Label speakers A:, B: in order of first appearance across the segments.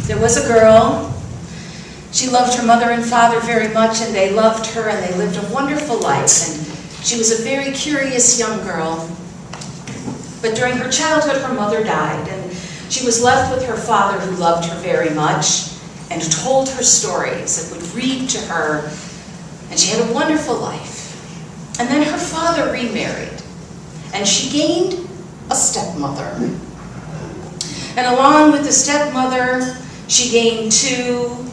A: There was a girl. She loved her mother and father very much, and they loved her, and they lived a wonderful life. And she was a very curious young girl. But during her childhood, her mother died, and she was left with her father, who loved her very much and told her stories and would read to her, and she had a wonderful life. And then her father remarried, and she gained a stepmother. And along with the stepmother, she gained 2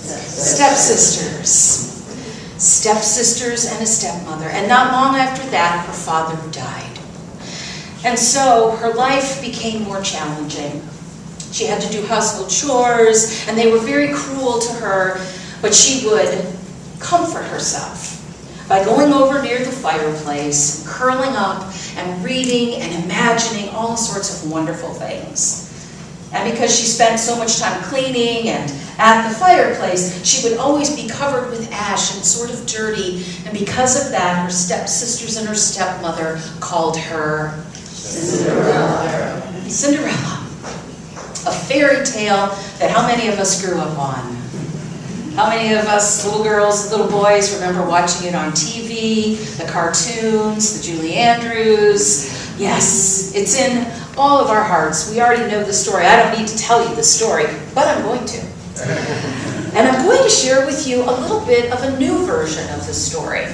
A: stepsisters. Stepsisters and a stepmother. And not long after that, her father died. And so her life became more challenging. She had to do household chores, and they were very cruel to her, but she would comfort herself by going over near the fireplace, curling up, and reading and imagining all sorts of wonderful things. And because she spent so much time cleaning and at the fireplace, she would always be covered with ash and sort of dirty. And because of that, her stepsisters and her stepmother called her Cinderella. Cinderella. A fairy tale that how many of us grew up on? How many of us, little girls, little boys, remember watching it on TV, the cartoons, the Julie Andrews? Yes, it's in all of our hearts. We already know the story. I don't need to tell you the story, but I'm going to. And I'm going to share with you a little bit of a new version of the story.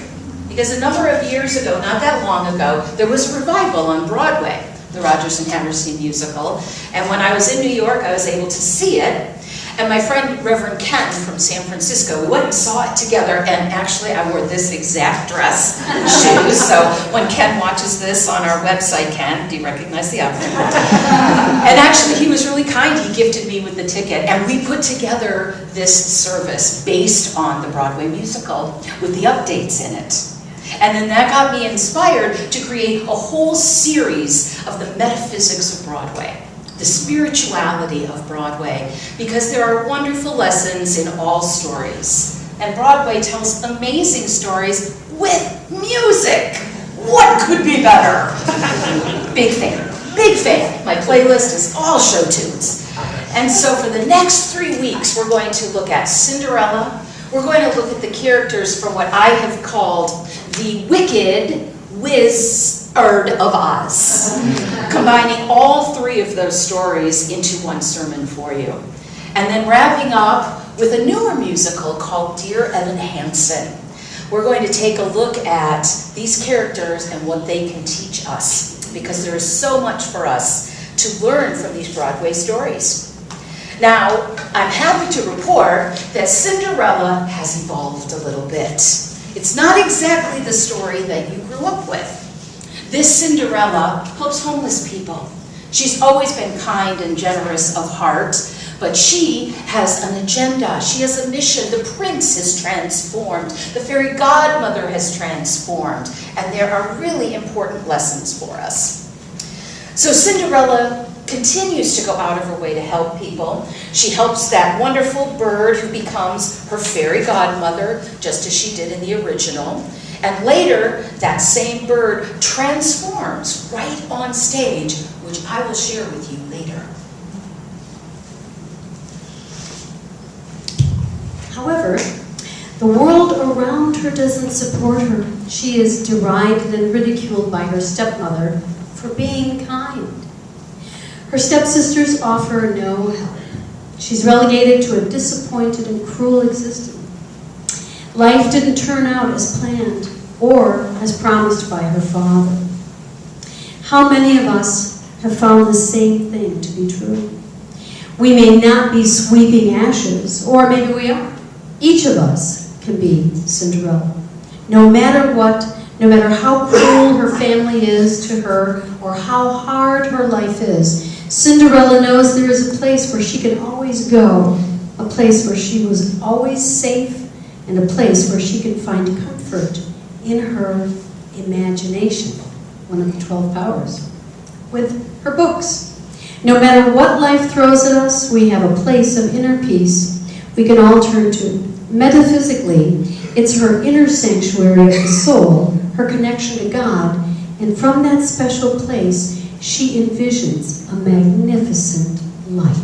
A: Because a number of years ago, not that long ago, there was a revival on Broadway, the Rodgers and Hammerstein musical. And when I was in New York, I was able to see it. And my friend, Reverend Ken from San Francisco, we went and saw it together, and actually I wore this exact dress and shoes. So when Ken watches this on our website, Ken, do you recognize the outfit? And actually he was really kind. He gifted me with the ticket, and we put together this service based on the Broadway musical with the updates in it. And then that got me inspired to create a whole series of the metaphysics of Broadway. The spirituality of Broadway, because there are wonderful lessons in all stories. And Broadway tells amazing stories with music. What could be better? Big fan, big fan. My playlist is all show tunes. And so for the next 3 weeks, we're going to look at Cinderella. We're going to look at the characters from what I have called the Wicked Wizard of Oz, combining all 3 of those stories into one sermon for you. And then wrapping up with a newer musical called Dear Evan Hansen. We're going to take a look at these characters and what they can teach us, because there is so much for us to learn from these Broadway stories. Now, I'm happy to report that Cinderella has evolved a little bit. It's not exactly the story that you grew up with. This Cinderella helps homeless people. She's always been kind and generous of heart, but she has an agenda. She has a mission. The prince is transformed. The fairy godmother has transformed. And there are really important lessons for us. So Cinderella continues to go out of her way to help people. She helps that wonderful bird who becomes her fairy godmother, just as she did in the original. And later, that same bird transforms right on stage, which I will share with you later.
B: However, the world around her doesn't support her. She is derided and ridiculed by her stepmother for being kind. Her stepsisters offer no help. She's relegated to a disappointed and cruel existence. Life didn't turn out as planned or as promised by her father. How many of us have found the same thing to be true? We may not be sweeping ashes, or maybe we are. Each of us can be Cinderella. No matter what, no matter how cruel her family is to her or how hard her life is, Cinderella knows there is a place where she can always go, a place where she was always safe, and a place where she can find comfort in her imagination, one of the 12 powers, with her books. No matter what life throws at us, we have a place of inner peace we can all turn to. Metaphysically, it's her inner sanctuary of the soul, her connection to God, and from that special place, she envisions a magnificent life.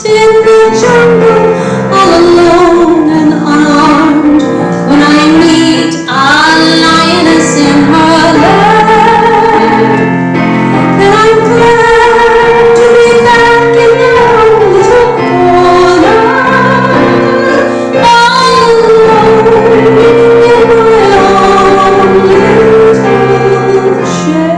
B: in the jungle, all alone and unarmed. When I meet a lioness in her lair, then I'm glad to be back in my own little corner, all alone in my own little chair.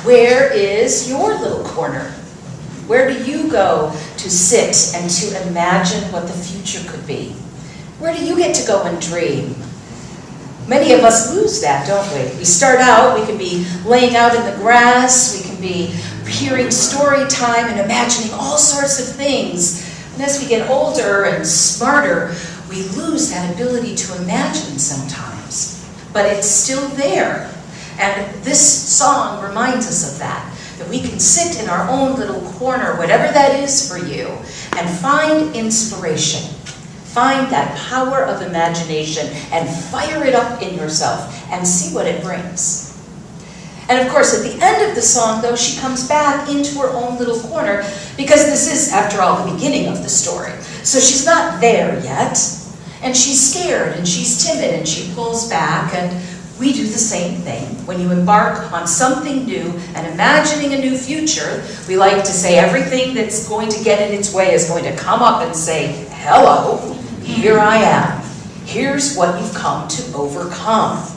A: Where is your little corner? Where do you go to sit and to imagine what the future could be? Where do you get to go and dream? Many of us lose that, don't we? We start out, we can be laying out in the grass, we can be hearing story time and imagining all sorts of things. And as we get older and smarter, we lose that ability to imagine sometimes. But it's still there. And this song reminds us of that we can sit in our own little corner, whatever that is for you, and find inspiration. Find that power of imagination and fire it up in yourself and see what it brings. And of course, at the end of the song, though, she comes back into her own little corner because this is, after all, the beginning of the story. So she's not there yet, and she's scared, and she's timid, and she pulls back, and we do the same thing. When you embark on something new and imagining a new future, we like to say everything that's going to get in its way is going to come up and say, hello, here I am. Here's what you've come to overcome.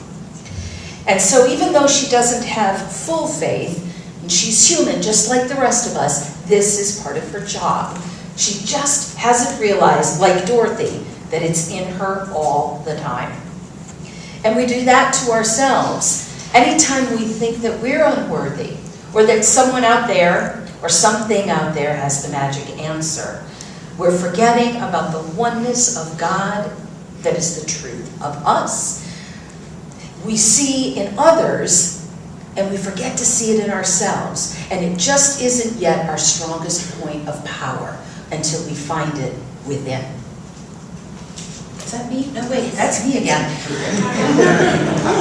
A: And so even though she doesn't have full faith, and she's human just like the rest of us, this is part of her job. She just hasn't realized, like Dorothy, that it's in her all the time. And we do that to ourselves. Anytime we think that we're unworthy, or that someone out there, or something out there has the magic answer, we're forgetting about the oneness of God that is the truth of us. We see in others, and we forget to see it in ourselves. And it just isn't yet our strongest point of power until we find it within. Is that me? No, wait, that's me again.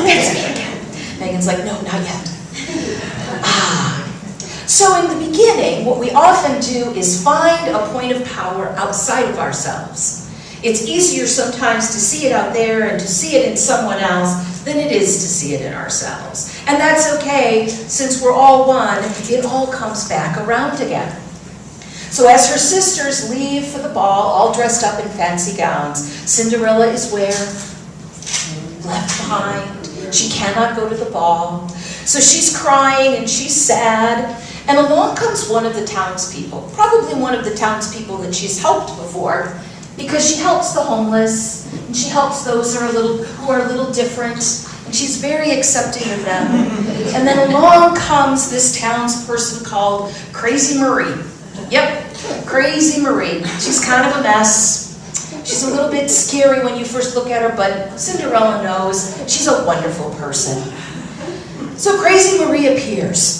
A: That's me again. Megan's like, no, not yet. So in the beginning, what we often do is find a point of power outside of ourselves. It's easier sometimes to see it out there and to see it in someone else than it is to see it in ourselves. And that's okay, since we're all one, it all comes back around again. So as her sisters leave for the ball, all dressed up in fancy gowns, Cinderella is where? Left behind. She cannot go to the ball. So she's crying and she's sad. And along comes one of the townspeople, probably one of the townspeople that she's helped before, because she helps the homeless, and she helps those who are a little different, and she's very accepting of them. And then along comes this townsperson called Crazy Marie. Yep, Crazy Marie. She's kind of a mess. She's a little bit scary when you first look at her, but Cinderella knows she's a wonderful person. So Crazy Marie appears.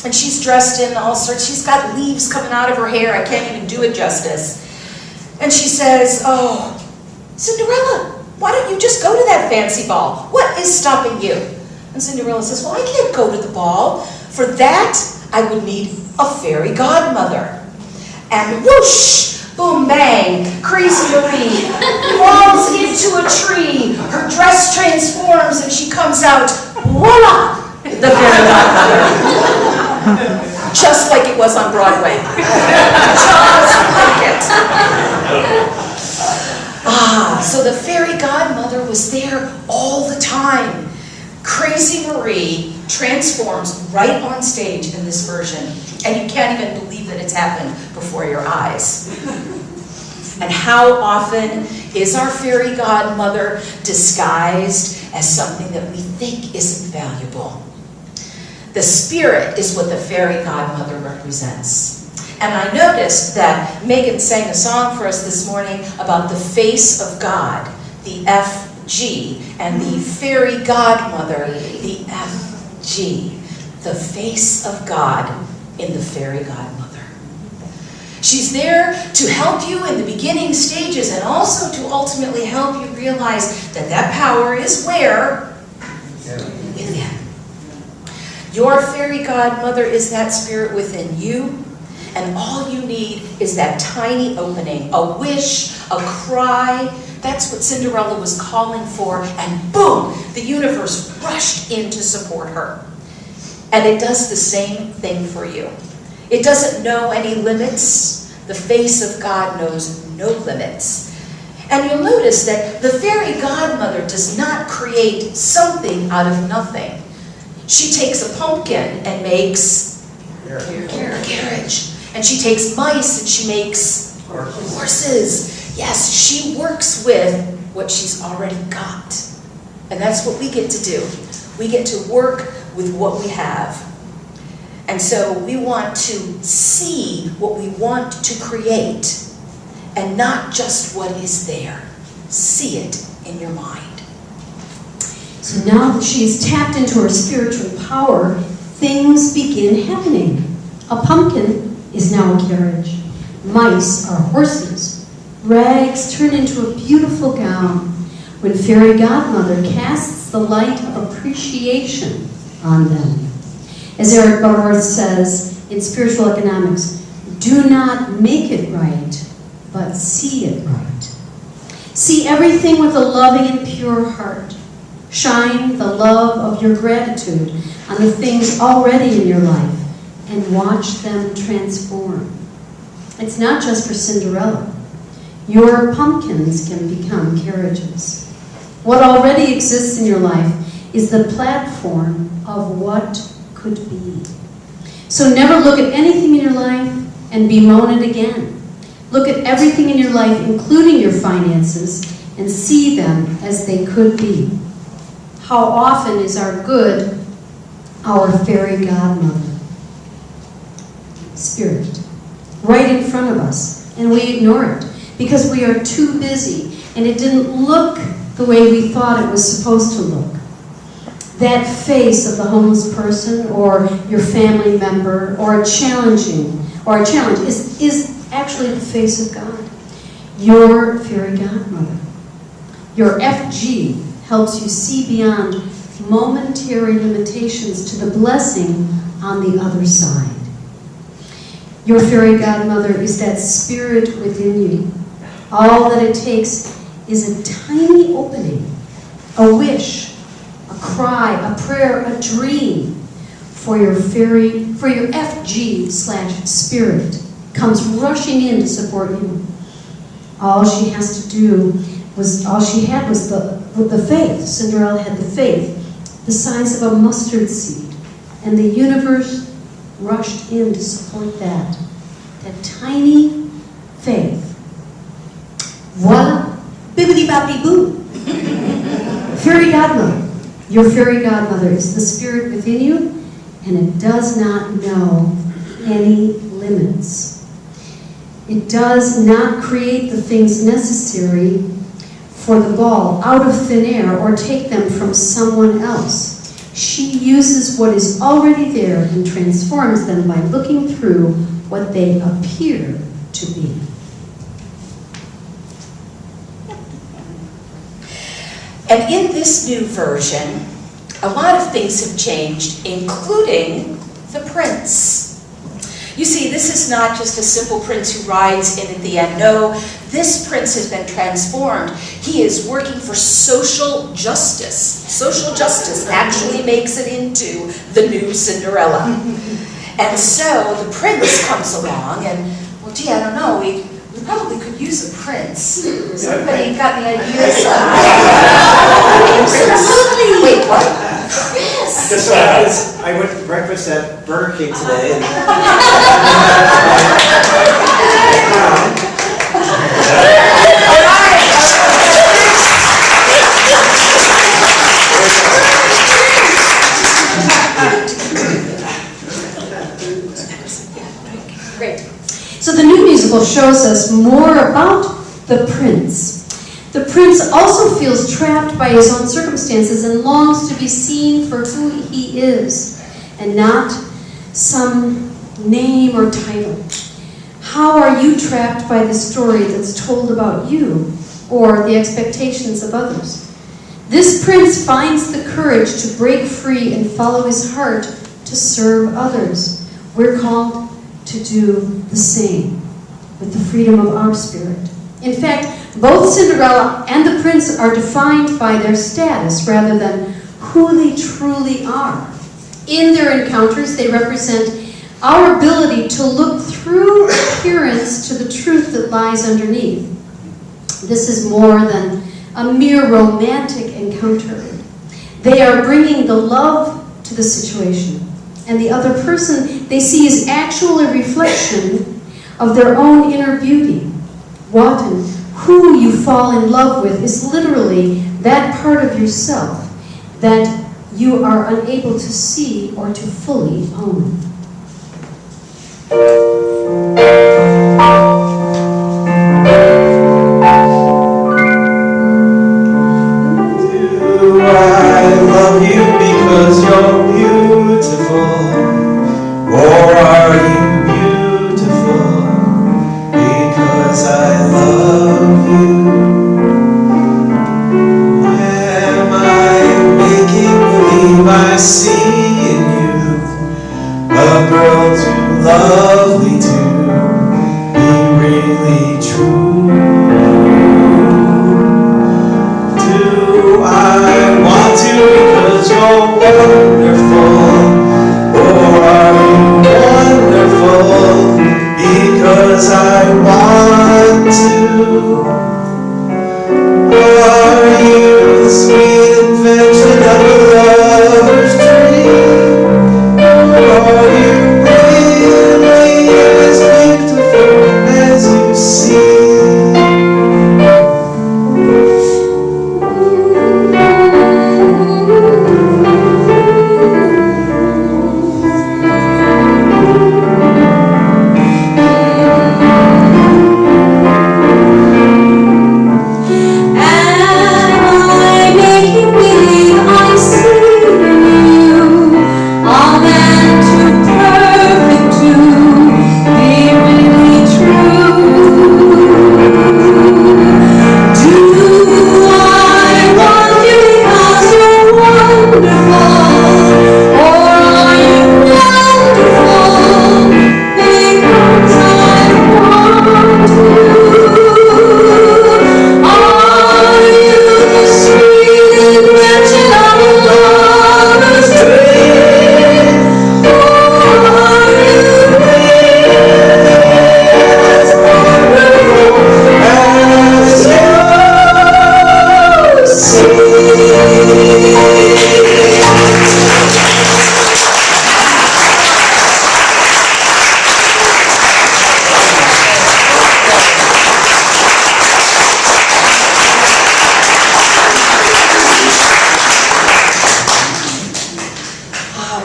A: And she's dressed in all sorts, she's got leaves coming out of her hair, I can't even do it justice. And she says, oh, Cinderella, why don't you just go to that fancy ball? What is stopping you? And Cinderella says, well, I can't go to the ball. For that, I would need a fairy godmother. And whoosh, boom, bang, Crazy Marie falls into a tree. Her dress transforms and she comes out, voila, the fairy godmother. Just like it was on Broadway. Just like it. So the fairy godmother was there all the time. Crazy Marie transforms right on stage in this version, and you can't even believe that it's happened before your eyes. And how often is our fairy godmother disguised as something that we think isn't valuable? The spirit is what the fairy godmother represents. And I noticed that Megan sang a song for us this morning about the face of God, the FG, and the fairy godmother, the FG, the face of God in the fairy godmother. She's there to help you in the beginning stages and also to ultimately help you realize that that power is where? Within. Your fairy godmother is that spirit within you, and all you need is that tiny opening, a wish, a cry. That's what Cinderella was calling for, and boom, the universe rushed in to support her. And it does the same thing for you. It doesn't know any limits. The face of God knows no limits. And you'll notice that the fairy godmother does not create something out of nothing. She takes a pumpkin and makes a carriage. And she takes mice and she makes horses. Yes, she works with what she's already got. And that's what we get to do. We get to work with what we have. And so we want to see what we want to create and not just what is there. See it in your mind.
B: So now that she's tapped into her spiritual power, things begin happening. A pumpkin is now a carriage. Mice are horses. Rags turn into a beautiful gown when Fairy Godmother casts the light of appreciation on them. As Eric Bauer says in Spiritual Economics, do not make it right, but see it right. See everything with a loving and pure heart. Shine the love of your gratitude on the things already in your life and watch them transform. It's not just for Cinderella. Your pumpkins can become carriages. What already exists in your life is the platform of what could be. So never look at anything in your life and bemoan it again. Look at everything in your life, including your finances, and see them as they could be. How often is our good our fairy godmother? Spirit, right in front of us, and we ignore it because we are too busy and it didn't look the way we thought it was supposed to look. That face of the homeless person or your family member or a challenge is actually the face of God. Your fairy godmother. Your FG helps you see beyond momentary limitations to the blessing on the other side. Your fairy godmother is that spirit within you. All that it takes is a tiny opening, a wish, a cry, a prayer, a dream for your FG/spirit comes rushing in to support you. All she had was the faith. Cinderella had the faith, the size of a mustard seed, and the universe rushed in to support that tiny faith. Voila, bibbidi-bobbidi-boo. Fairy godmother. Your fairy godmother is the spirit within you, and it does not know any limits. It does not create the things necessary for the ball out of thin air or take them from someone else. She uses what is already there and transforms them by looking through what they appear to be.
A: And in this new version, a lot of things have changed, including the prince. You see, this is not just a simple prince who rides in at the end. No, this prince has been transformed. He is working for social justice. Social justice actually makes it into the new Cinderella. And so the prince comes along and, well, gee, I don't know, we probably could use a prince. Somebody got the ideas? Absolutely. Wait, what? Chris.
C: Just so happens, I went to breakfast at Burger King today. And
A: Great.
B: So the new musical shows us more about the prince. The prince also feels trapped by his own circumstances and longs to be seen for who he is and not some name or title. How are you trapped by the story that's told about you or the expectations of others? This prince finds the courage to break free and follow his heart to serve others. We're called to do the same with the freedom of our spirit. In fact, both Cinderella and the prince are defined by their status rather than who they truly are. In their encounters, they represent our ability to look through appearance to the truth that lies underneath. This is more than a mere romantic encounter. They are bringing the love to the situation, and the other person they see is actually a reflection of their own inner beauty. What and who you fall in love with is literally that part of yourself that you are unable to see or to fully own.
C: Do I love you because you're beautiful? Or are you beautiful because I love you? Am I making believe I see in you a girl too lovely to be really true? Do I want to because you're wonderful? Or are you wonderful because I want to? Are you the sweet invention of a lover's dream? Are you really as beautiful as you seem?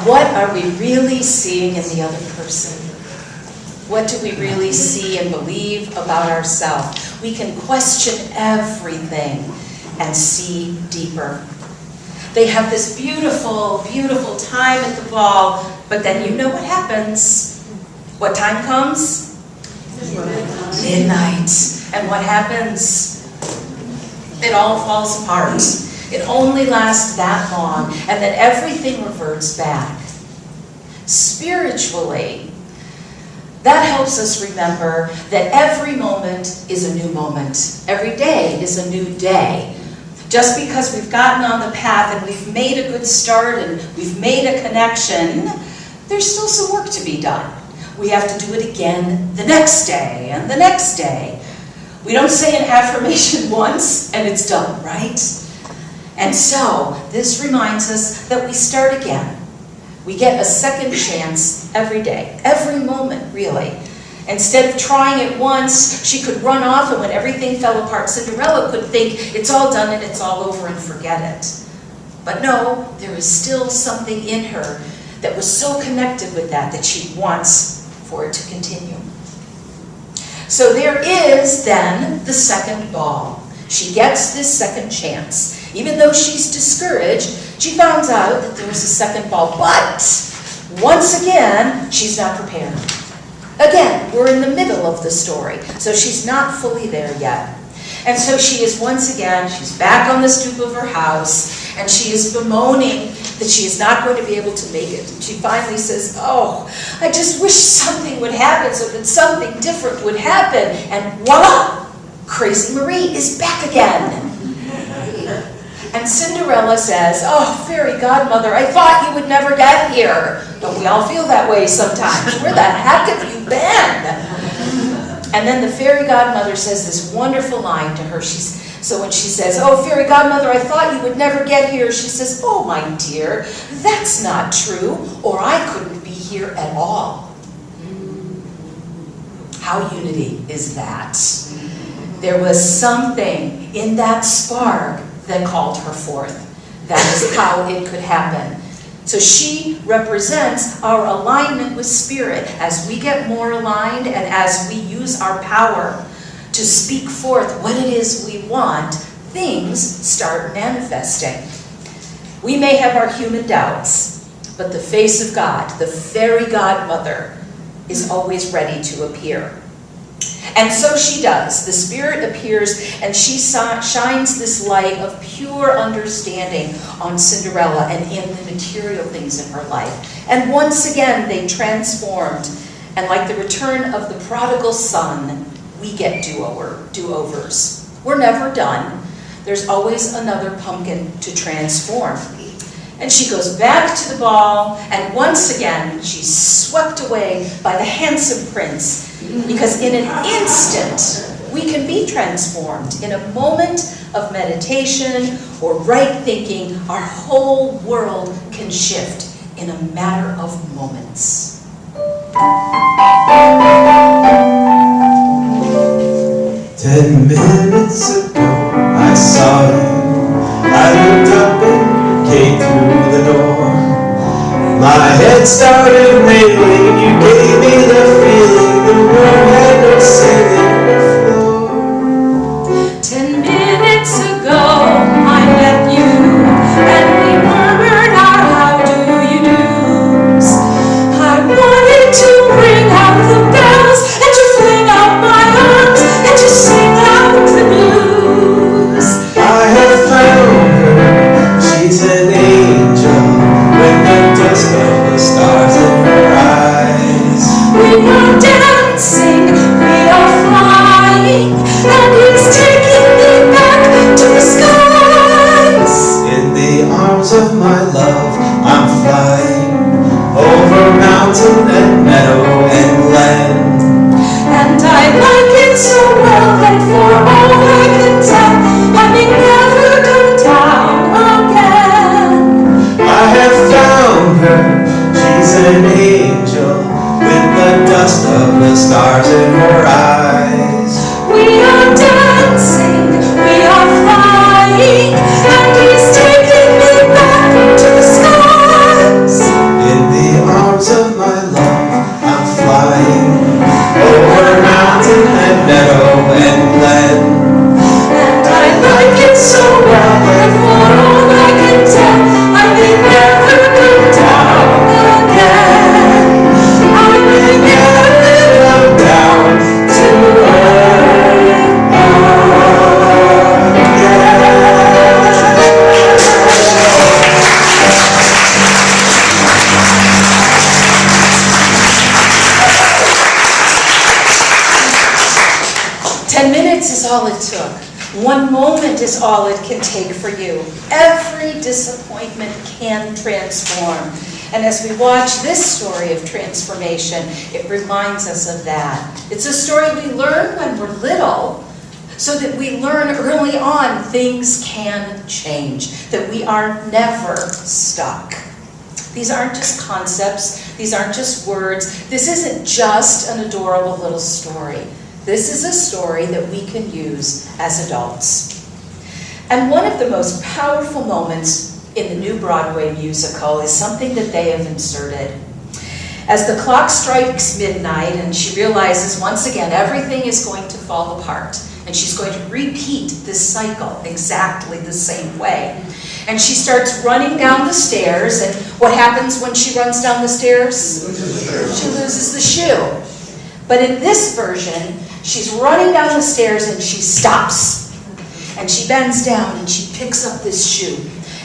A: What are we really seeing in the other person? What do we really see and believe about ourselves? We can question everything and see deeper. They have this beautiful, beautiful time at the ball, but then you know what happens. What time comes? Midnight. And what happens? It all falls apart. It only lasts that long, and then everything reverts back. Spiritually, that helps us remember that every moment is a new moment. Every day is a new day. Just because we've gotten on the path and we've made a good start and we've made a connection, there's still some work to be done. We have to do it again the next day and the next day. We don't say an affirmation once and it's done, right? And so, this reminds us that we start again. We get a second chance every day, every moment, really. Instead of trying it once, she could run off, and when everything fell apart, Cinderella could think, it's all done and it's all over, and forget it. But no, there is still something in her that was so connected with that she wants for it to continue. So there is then the second ball. She gets this second chance. Even though she's discouraged, she finds out that there is a second ball. But once again, she's not prepared. Again, we're in the middle of the story, so she's not fully there yet. And so she is once again, she's back on the stoop of her house, and she is bemoaning that she is not going to be able to make it. And she finally says, oh, I just wish something would happen so that something different would happen. And voila, Crazy Marie is back again. And Cinderella says, oh, fairy godmother, I thought you would never get here. Don't we all feel that way sometimes? Where the heck have you been? And then the fairy godmother says this wonderful line to her. So when she says, oh, fairy godmother, I thought you would never get here, she says, oh, my dear, that's not true, or I couldn't be here at all. How unity is that? There was something in that spark that called her forth. That is how it could happen. So she represents our alignment with Spirit. As we get more aligned and as we use our power to speak forth what it is we want, things start manifesting. We may have our human doubts, but the face of God, the fairy godmother, is always ready to appear. And so she does. The Spirit appears and she shines this light of pure understanding on Cinderella and in the material things in her life. And once again, they transformed. And like the return of the prodigal son, we get do-overs. We're never done. There's always another pumpkin to transform. And she goes back to the ball, and once again, she's swept away by the handsome prince. Because in an instant, we can be transformed. In a moment of meditation or right thinking, our whole world can shift in a matter of moments.
C: 10 minutes ago, I saw you. I looked up and came through the door. My head started reeling. You gave me the feeling the room had no ceiling or floor.
A: 10 minutes ago, I met you, and we murmured our how do you do's. I wanted to ring out the bells, and to fling out my arms, and to sing out the blues.
C: I have found her, she's an angel, with the dust of the stars in her eyes.
A: We are dancing, we are flying, and he's taking me back to the skies.
C: In the arms of my love, I'm flying over mountain and meadow and glen.
A: And I like it so well that for all I can tell, I may never come down again.
C: I have found her, she's an angel, with the dust of the stars in her eyes.
A: We are dancing, we are flying, and he's taking me back to the skies.
C: In the arms of my love, I'm flying over mountain and meadow and glen.
A: And I like it so well that for all I can tell, I may never come down again. I may never come down to earth again. 10 minutes is all it took. 1 moment is all it can take for you. Every disappointment can transform. And as we watch this story of transformation, it reminds us of that. It's a story we learn when we're little, so that we learn early on things can change, that we are never stuck. These aren't just concepts, these aren't just words, this isn't just an adorable little story. This is a story that we can use as adults. And one of the most powerful moments in the new Broadway musical is something that they have inserted. As the clock strikes midnight and she realizes once again everything is going to fall apart, and she's going to repeat this cycle exactly the same way. And she starts running down the stairs, and what happens when she runs down the stairs? She loses the shoe. But in this version, she's running down the stairs and she stops. And she bends down and she picks up this shoe.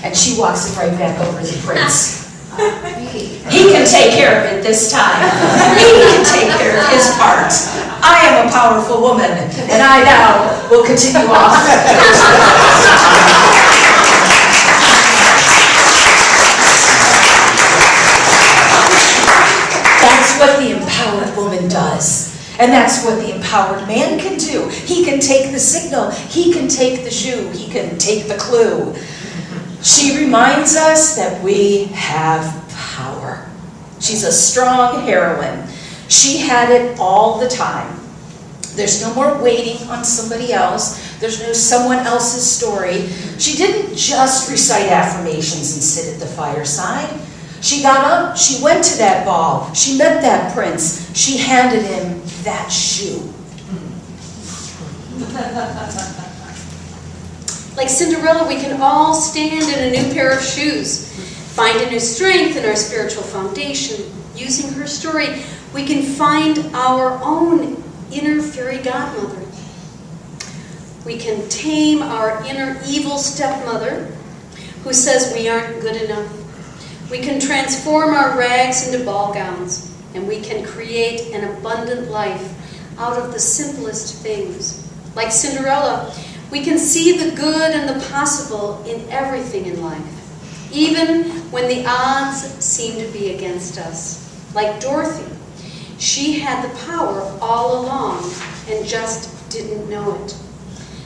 A: And she walks it right back over to the prince. He can take care of it this time. He can take care of his part. I am a powerful woman, and I now will continue off. That's what the empowered woman does. And that's what the empowered man can do. He can take the signal. He can take the shoe. He can take the clue. She reminds us that we have power. She's a strong heroine. She had it all the time. There's no more waiting on somebody else. There's no someone else's story. She didn't just recite affirmations and sit at the fireside. She got up, she went to that ball, she met that prince, she handed him that shoe.
B: Like Cinderella, we can all stand in a new pair of shoes, find a new strength in our spiritual foundation. Using her story, we can find our own inner fairy godmother. We can tame our inner evil stepmother who says we aren't good enough. We can transform our rags into ball gowns, and we can create an abundant life out of the simplest things. Like Cinderella, we can see the good and the possible in everything in life, even when the odds seem to be against us. Like Dorothy, she had the power all along and just didn't know it.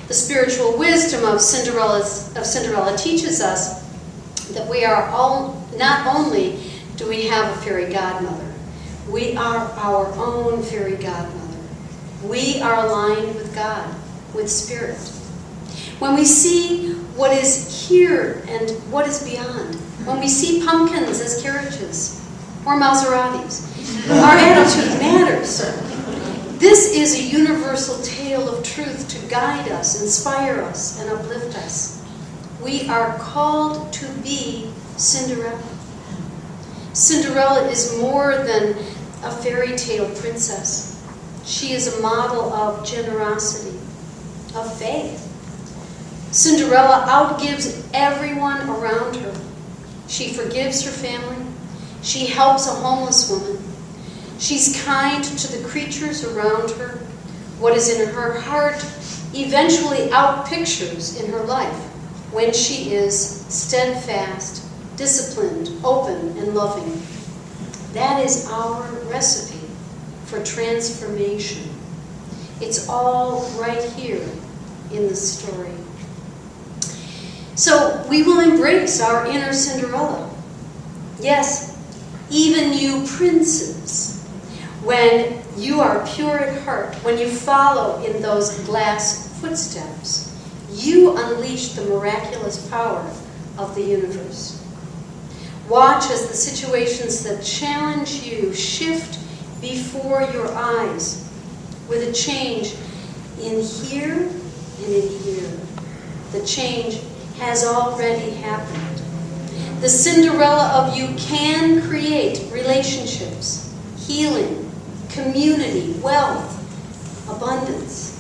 B: The spiritual wisdom of Cinderella teaches us that we are all, not only do we have a fairy godmother, we are our own fairy godmother. We are aligned with God, with Spirit. When we see what is here and what is beyond, when we see pumpkins as carriages or Maseratis, our attitude matters. This is a universal tale of truth to guide us, inspire us, and uplift us. We are called to be Cinderella. Cinderella is more than a fairy tale princess. She is a model of generosity, of faith. Cinderella outgives everyone around her. She forgives her family. She helps a homeless woman. She's kind to the creatures around her. What is in her heart eventually outpictures in her life when she is steadfast, disciplined, open, and loving. That is our recipe for transformation. It's all right here in the story. So we will embrace our inner Cinderella. Yes, even you princes, when you are pure at heart, when you follow in those glass footsteps, you unleash the miraculous power of the universe. Watch as the situations that challenge you shift before your eyes with a change in here and in here. The change has already happened. The Cinderella of you can create relationships, healing, community, wealth, abundance.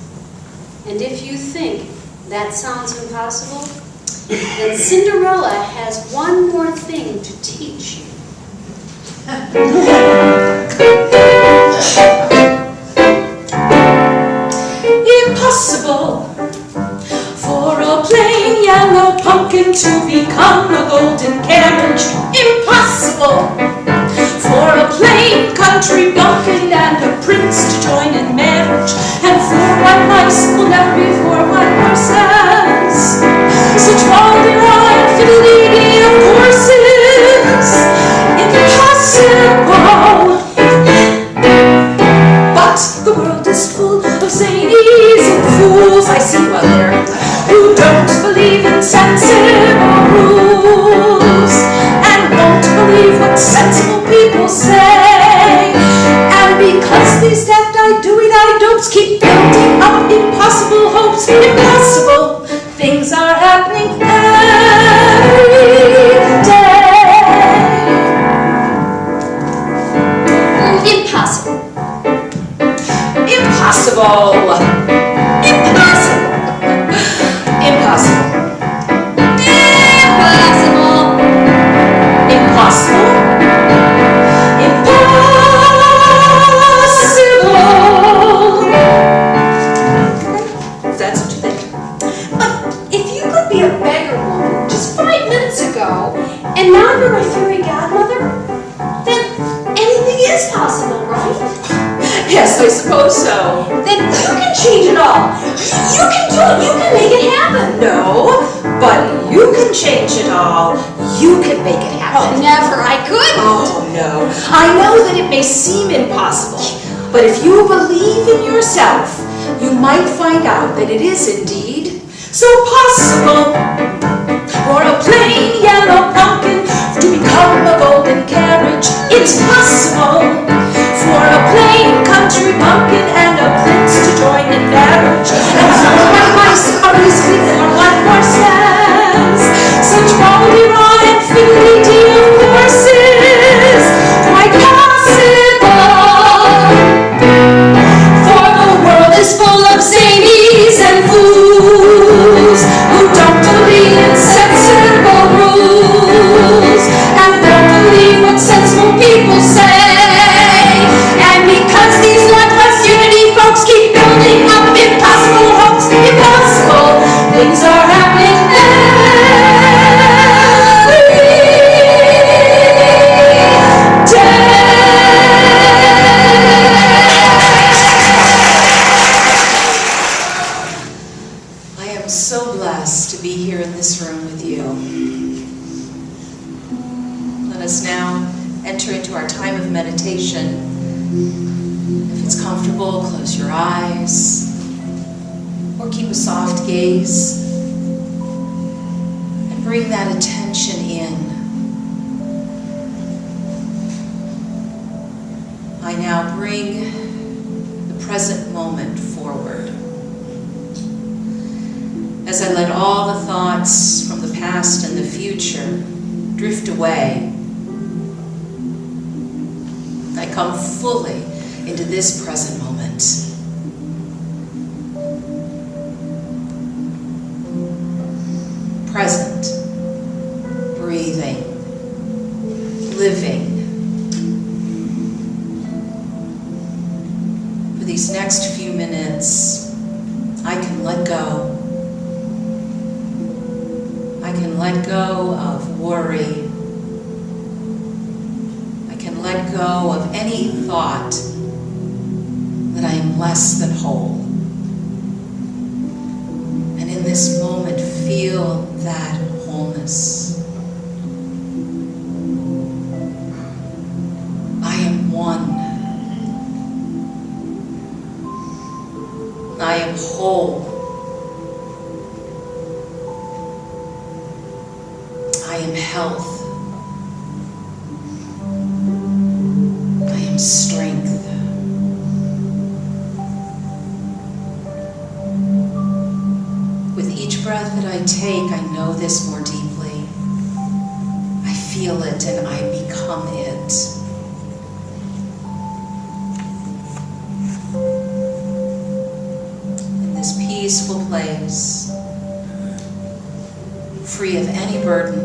B: And if you think that sounds impossible, then Cinderella has one more thing to teach you.
A: Impossible for a plain yellow pumpkin to become a golden carriage. Impossible for a plain country bumpkin and a prince to join in marriage. And four white mice will never be four white horses. Such wild-eyed fiddly of courses. Impossible. But the world is full of zanies and fools, I see one there, who don't believe in sensible rules and won't believe what sensible people say. And because these daft-eyed, dewy-eyed dopes keep building up impossible hopes, impossible things are happening every day.
B: Impossible. ago, and now you're a fairy godmother, then anything is possible, right?
A: Yes, I suppose so.
B: Then you can change it all. You can do it. You can make it happen.
A: No, but you can change it all. You can make it
B: Oh,
A: happen.
B: never. I couldn't.
A: Oh, no. I know that it may seem impossible, but if you believe in yourself, you might find out that it is indeed so possible for a plain yellow pumpkin to become a golden carriage. It's possible for a plain country pumpkin and a prince to join in marriage. And for my sorries before one more says, such ball-de-rod and fiddly-dee of course is quite possible. For the world is full of zanies and fools who don't believe in sensible rules and don't believe what sensible people say. And because these luckless unity folks keep building up impossible hopes, impossible things are happening every day. I am so blessed to be here in this room with you. Let us now enter into our time of meditation. If it's comfortable, close your eyes or keep a soft gaze and bring that attention in. I now bring the present moment forward. As I let all the thoughts from the past and the future drift away, I come fully into this present moment. Present, breathing, living. For these next few minutes, I can let go. I can let go of worry. I can let go of any thought that I am less than whole. And in this moment, feel that wholeness. I am one. I am whole. I am health. I am strength. With each breath that I take, I know this more deeply. I feel it and I become it. In this peaceful place, free of any burden,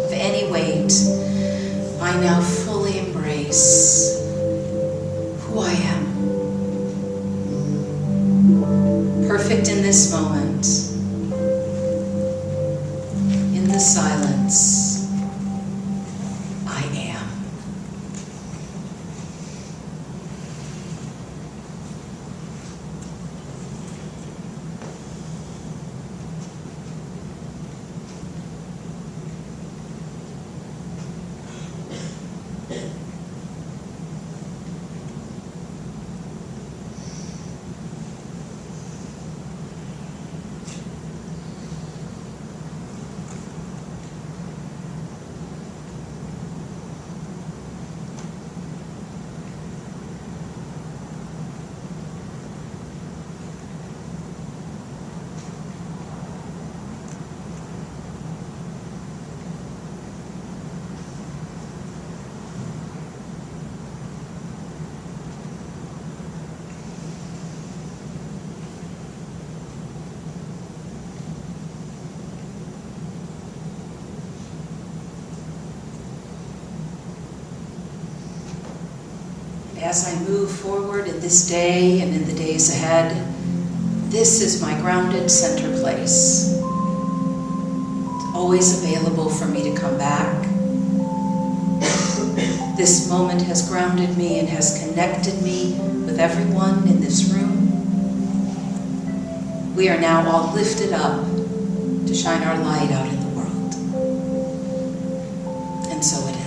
A: of any weight, I now fully embrace who I am. Perfect in this moment, in the silence, I am. As I move forward in this day and in the days ahead, this is my grounded center place. It's always available for me to come back. This moment has grounded me and has connected me with everyone in this room. We are now all lifted up to shine our light out in the world. And so it is.